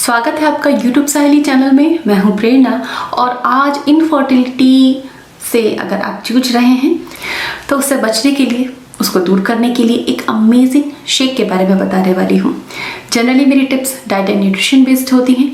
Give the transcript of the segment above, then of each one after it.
स्वागत है आपका YouTube साहेली चैनल में। मैं हूं प्रेरणा और आज इनफर्टिलिटी से अगर आप जूझ रहे हैं तो उससे बचने के लिए, उसको दूर करने के लिए एक अमेजिंग शेक के बारे में बताने वाली हूं। जनरली मेरी tips diet and nutrition based होती हैं,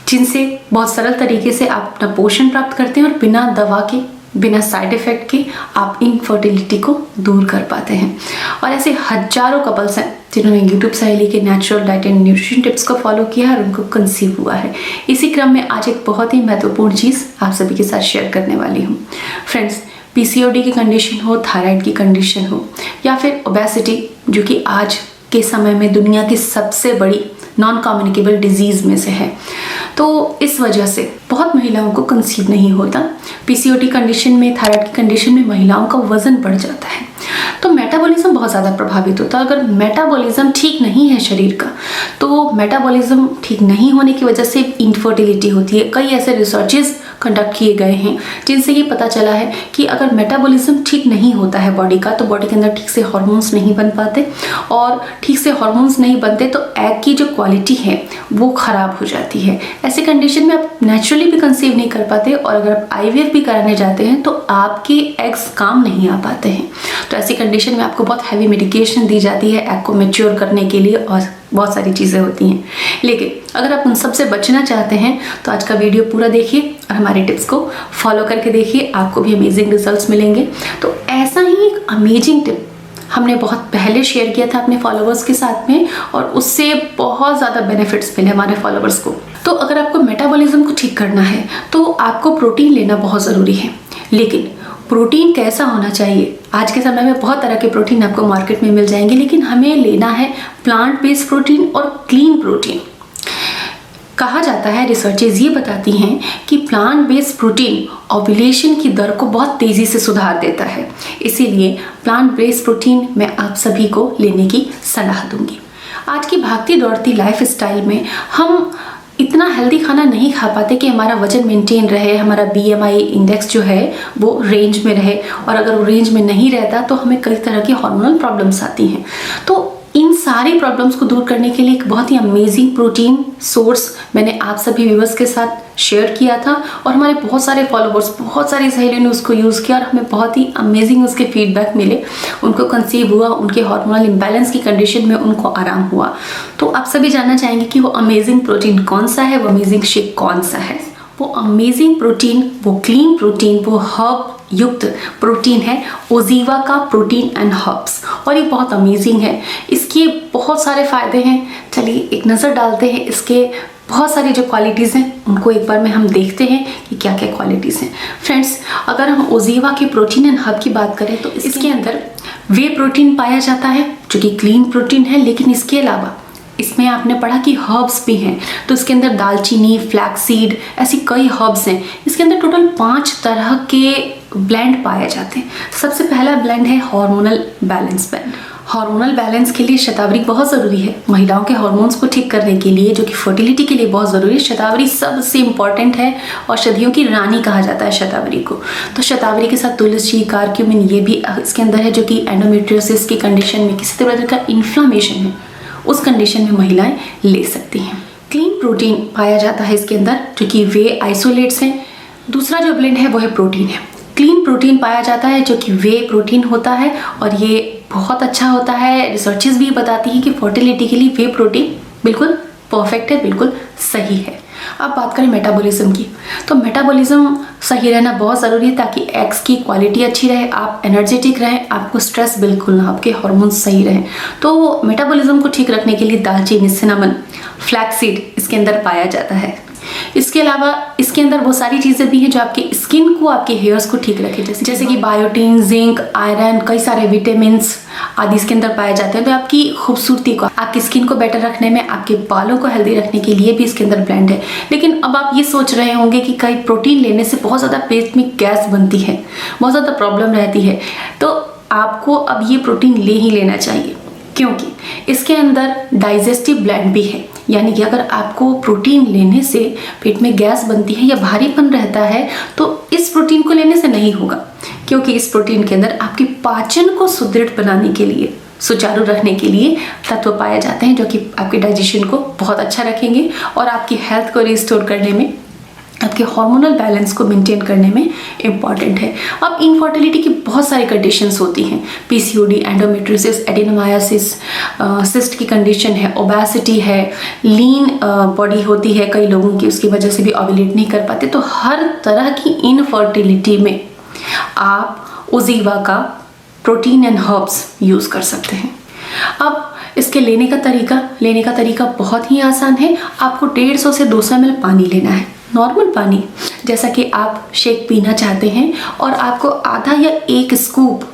जिनसे बहुत सरल तरीके से आप अपना पोषण प्राप्त करते हैं और बिना दवा के, बिना साइड इफेक्ट के आप इनफर्टिलिटी को दूर कर पाते हैं। और ऐसे हजारों कपल्स हैं जिन्होंने यूट्यूब साहेली के natural diet and nutrition tips को फॉलो किया है और उनको कंसीव हुआ है। इसी क्रम में आज एक बहुत ही महत्वपूर्ण चीज़ आप सभी के साथ शेयर करने वाली हूँ। फ्रेंड्स, पीसीओडी की कंडीशन हो, थायराइड की कंडीशन हो या फिर ओबेसिटी, जो कि आज के समय में दुनिया की सबसे बड़ी नॉन कम्युनिकेबल डिजीज़ में से है, तो इस वजह से बहुत महिलाओं को कंसीव नहीं होता। पीसीओडी कंडीशन में, थायराइड की कंडीशन में महिलाओं का वजन बढ़ जाता है, तो मेटाबॉलिज्म बहुत ज़्यादा प्रभावित होता है। अगर मेटाबॉलिज्म ठीक नहीं है शरीर का, तो मेटाबॉलिज्म ठीक नहीं होने की वजह से इनफर्टिलिटी होती है। कई ऐसे रिसर्चेस कंडक्ट किए गए हैं जिनसे ये पता चला है कि अगर मेटाबॉलिज्म ठीक नहीं होता है बॉडी का, तो बॉडी के अंदर ठीक से हार्मोन्स नहीं बन पाते, और ठीक से हार्मोन्स नहीं बनते तो एग की जो क्वालिटी है वो ख़राब हो जाती है। ऐसी कंडीशन में आप नेचुरली भी कंसीव नहीं कर पाते, और अगर आप आईवीएफ भी कराने जाते हैं तो आपके एग्स काम नहीं आ पाते हैं। तो ऐसी कंडीशन में आपको बहुत हैवी मेडिकेशन दी जाती है एग को मैच्योर करने के लिए, और बहुत सारी चीज़ें होती हैं। लेकिन अगर आप उन सब से बचना चाहते हैं तो आज का वीडियो पूरा देखिए और हमारी टिप्स को फॉलो करके देखिए, आपको भी अमेजिंग रिजल्ट्स मिलेंगे। तो ऐसा ही एक अमेजिंग टिप हमने बहुत पहले शेयर किया था अपने फॉलोअर्स के साथ में, और उससे बहुत ज़्यादा बेनिफिट्स मिले हमारे फॉलोअर्स को। तो अगर आपको मेटाबॉलिज्म को ठीक करना है तो आपको प्रोटीन लेना बहुत ज़रूरी है। लेकिन प्रोटीन कैसा होना चाहिए? आज के समय में बहुत तरह के प्रोटीन आपको मार्केट में मिल जाएंगे, लेकिन हमें लेना है प्लांट बेस्ड प्रोटीन और क्लीन प्रोटीन। कहा जाता है, रिसर्चेज ये बताती हैं कि प्लांट बेस्ड प्रोटीन ओव्यूलेशन की दर को बहुत तेज़ी से सुधार देता है। इसीलिए प्लांट बेस्ड प्रोटीन मैं आप सभी को लेने की सलाह दूंगी। आज की भागती दौड़ती लाइफ स्टाइल में हम इतना हेल्दी खाना नहीं खा पाते कि हमारा वजन मेंटेन रहे, हमारा BMI इंडेक्स जो है वो रेंज में रहे, और अगर वो रेंज में नहीं रहता तो हमें कई तरह की हार्मोनल प्रॉब्लम्स आती हैं। तो इन सारी प्रॉब्लम्स को दूर करने के लिए एक बहुत ही अमेजिंग प्रोटीन सोर्स मैंने आप सभी व्यूअर्स के साथ शेयर किया था, और हमारे बहुत सारे फॉलोअर्स, बहुत सारी सहेलियों ने उसको यूज़ किया और हमें बहुत ही अमेजिंग उसके फीडबैक मिले। उनको कंसीव हुआ, उनके हार्मोनल इम्बैलेंस की कंडीशन में उनको आराम हुआ। तो आप सभी जानना चाहेंगे कि वो अमेजिंग प्रोटीन कौन सा है, वो अमेजिंग शेक कौन सा है। वो अमेजिंग प्रोटीन, वो क्लीन प्रोटीन, वो हर्ब युक्त प्रोटीन है ओजीवा का प्रोटीन एंड हर्ब्स, और ये बहुत अमेजिंग है। इसके बहुत सारे फ़ायदे हैं। चलिए एक नज़र डालते हैं इसके बहुत सारी जो क्वालिटीज़ हैं उनको एक बार में हम देखते हैं कि क्या क्या क्वालिटीज़ हैं। फ्रेंड्स, अगर हम ओजीवा के प्रोटीन एंड हर्ब की बात करें तो इसके अंदर वे प्रोटीन पाया जाता है जो कि क्लीन प्रोटीन है, लेकिन इसके अलावा इसमें आपने पढ़ा कि हर्ब्स भी हैं, तो इसके अंदर दालचीनी, फ्लैक्सीड, ऐसी कई हर्ब्स हैं। इसके अंदर टोटल 5 तरह के ब्लेंड पाए जाते हैं। सबसे पहला ब्लेंड है hormonal balance blend. Hormonal balance के लिए शतावरी बहुत ज़रूरी है। महिलाओं के हार्मोन्स को ठीक करने के लिए, जो कि फर्टिलिटी के लिए बहुत ज़रूरी है, शतावरी सबसे इम्पॉर्टेंट है, और औषधियों की रानी कहा जाता है शतावरी को। तो शतावरी के साथ तुलसी, कारक्यूमिन, ये भी इसके अंदर है, जो कि एंडोमेट्रियोसिस की कंडीशन में, किसी तरह का इन्फ्लामेशन है, उस कंडीशन में महिलाएं ले सकती हैं। क्लीन प्रोटीन पाया जाता है इसके अंदर, जो कि वे आइसोलेट्स हैं। दूसरा जो ब्लेंड है वो है प्रोटीन है। क्लीन प्रोटीन पाया जाता है जो कि वे प्रोटीन होता है, और ये बहुत अच्छा होता है। रिसर्चेस भी बताती हैं कि फर्टिलिटी के लिए वे प्रोटीन बिल्कुल परफेक्ट है, बिल्कुल सही है। अब बात करें मेटाबॉलिज्म की, तो मेटाबॉलिज्म सही रहना बहुत ज़रूरी है ताकि एग्स की क्वालिटी अच्छी रहे, आप एनर्जेटिक रहें, आपको स्ट्रेस बिल्कुल ना, आपके हार्मोन्स सही रहें। तो मेटाबॉलिज्म को ठीक रखने के लिए दालचीनी, सिनामन, फ्लैक्सीड इसके अंदर पाया जाता है। इसके अलावा इसके अंदर वो सारी चीज़ें भी हैं जो आपके स्किन को, आपके हेयर्स को ठीक रखे, जैसे कि बायोटीन, जिंक, आयरन, कई सारे विटामिन आदि इसके अंदर पाए जाते हैं। तो आपकी खूबसूरती को, आपकी स्किन को बेटर रखने में, आपके बालों को हेल्दी रखने के लिए भी इसके अंदर ब्लेंड है। लेकिन अब आप ये सोच रहे होंगे कि कई प्रोटीन लेने से बहुत ज़्यादा पेट में गैस बनती है, बहुत ज़्यादा प्रॉब्लम रहती है, तो आपको अब ये प्रोटीन ले ही लेना चाहिए, क्योंकि इसके अंदर डाइजेस्टिव ब्लेंड भी है। यानी कि अगर आपको प्रोटीन लेने से पेट में गैस बनती है या भारीपन रहता है, तो इस प्रोटीन को लेने से नहीं होगा, क्योंकि इस प्रोटीन के अंदर आपके पाचन को सुदृढ़ बनाने के लिए सुचारू रखने के लिए तत्व पाए जाते हैं जो कि आपके डाइजेशन को बहुत अच्छा रखेंगे और आपकी हेल्थ को रिस्टोर करने में, आपके हार्मोनल बैलेंस को मेंटेन करने में इम्पॉर्टेंट है। अब इनफर्टिलिटी की बहुत सारी कंडीशंस होती हैं, पीसीओडी, एंडोमेट्रियोसिस, एडेनोमायोसिस, सिस्ट की कंडीशन है, ओबेसिटी है, लीन बॉडी होती है कई लोगों की, उसकी वजह से भी ओव्यूलेट नहीं कर पाते। तो हर तरह की इनफर्टिलिटी में आप ओजीवा का प्रोटीन एंड हर्ब्स यूज़ कर सकते हैं। अब इसके लेने का तरीका बहुत ही आसान है। आपको 150 से 200 ml पानी लेना है, नॉर्मल पानी, जैसा कि आप शेक पीना चाहते हैं, और आपको आधा या 1 स्कूप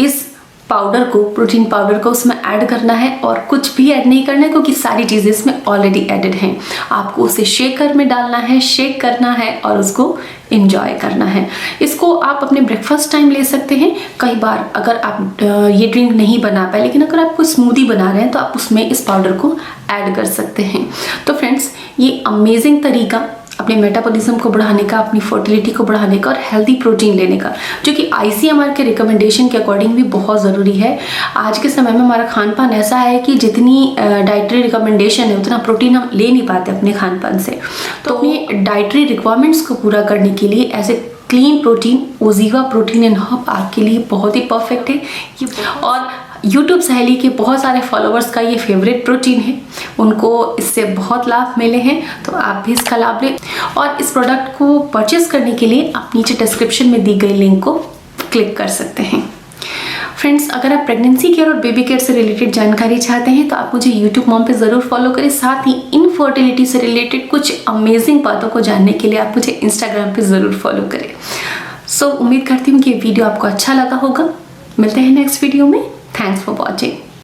इस पाउडर को, प्रोटीन पाउडर को उसमें ऐड करना है और कुछ भी ऐड नहीं करना है क्योंकि सारी चीज़ें इसमें ऑलरेडी एडेड हैं। आपको उसे शेकर में डालना है, शेक करना है और उसको इंजॉय करना है। इसको आप अपने ब्रेकफास्ट टाइम ले सकते हैं। कई बार अगर आप ये ड्रिंक नहीं बना पाए, लेकिन अगर आप कोई स्मूदी बना रहे हैं तो आप उसमें इस पाउडर को ऐड कर सकते हैं। तो फ्रेंड्स, ये अमेजिंग तरीका अपने मेटाबॉलिज्म को बढ़ाने का, अपनी फर्टिलिटी को बढ़ाने का और हेल्दी प्रोटीन लेने का, जो कि आईसीएमआर के रिकमेंडेशन के अकॉर्डिंग भी बहुत ज़रूरी है। आज के समय में हमारा खान पान ऐसा है कि जितनी डाइटरी रिकमेंडेशन है उतना प्रोटीन हम ले नहीं पाते अपने खान पान से। तो अपनी डाइटरी रिक्वायरमेंट्स को पूरा करने के लिए ऐसे clean protein, OZiva protein and herb आपके लिए बहुत ही परफेक्ट है। ये और यूट्यूब सहेली के बहुत सारे फॉलोअर्स का ये फेवरेट प्रोटीन है, उनको इससे बहुत लाभ मिले हैं, तो आप भी इसका लाभ लें। और इस प्रोडक्ट को परचेस करने के लिए आप नीचे डिस्क्रिप्शन में दी गई लिंक को क्लिक कर सकते हैं। फ्रेंड्स, अगर आप प्रेगनेंसी केयर और बेबी केयर से रिलेटेड जानकारी चाहते हैं तो आप मुझे यूट्यूब मॉम पे ज़रूर फॉलो करें। साथ ही इनफर्टिलिटी से रिलेटेड कुछ अमेजिंग बातों को जानने के लिए आप मुझे इंस्टाग्राम पे ज़रूर फॉलो करें। सो उम्मीद करती हूँ कि ये वीडियो आपको अच्छा लगा होगा। मिलते हैं नेक्स्ट वीडियो में। Thanks for watching.